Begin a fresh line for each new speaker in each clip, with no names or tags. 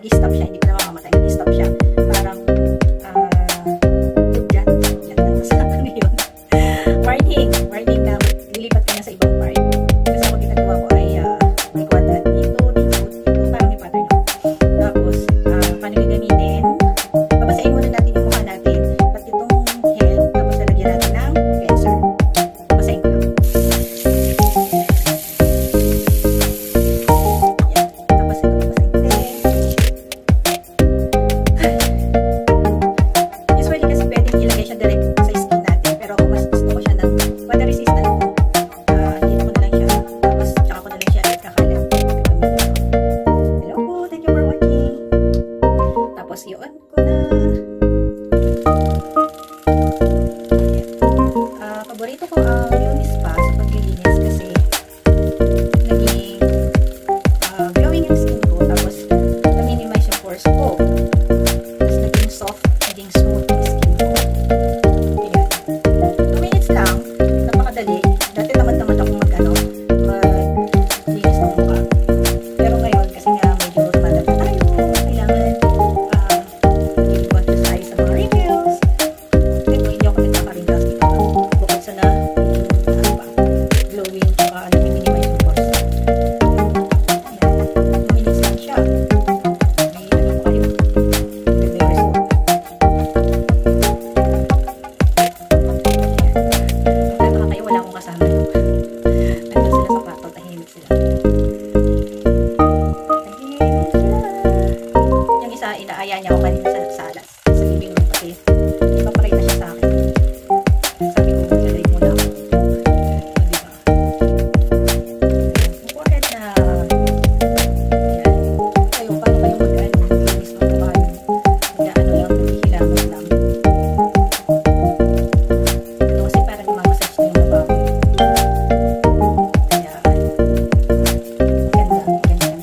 nag-stop siya, hindi pa namamatay, nag-stop siya. Parang, yan. Masarap ano yun. Warning na lilipat ka na sa ibang part. Kasi ako ginagawa ko ay, may quadrant dito, parang may pattern. Tapos, paano gagamitin? Babasahin muna natin yung mukha natin, pati itong head, tapos lalagyan natin ng cleanser. Babasahin ko lang. Yun ko na. Paborito ko ang Lunis Spa sa paglilinis kasi naging glowing yung skin ko, tapos na-minimize yung pores ko, tapos naging soft, naging smooth yung skin ko. Ayan. 2 minutes lang, napakadali. Dati tamad-tamad akong maglinis ng mukha, pero ngayon kasi nga medyo tumagal na tayo, kailangan inaaya niya ako kanina sa alas. Sa living room kasi ipapakita siya sa akin. Sabi ko, mag-live muna ako. Diba? Important na yan. Kayo, paano kayo mag-linis ng mukha nyo? Mag-ano lang, hihilangan lang. Ito kasi parang mamassage na yung mukha ko. Kaya, ganda siyang gamitin.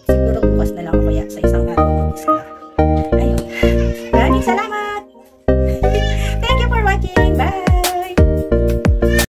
Siguro bukas na lang ako kaya sa isang araw mag-scrap. Ayun. Maraming salamat!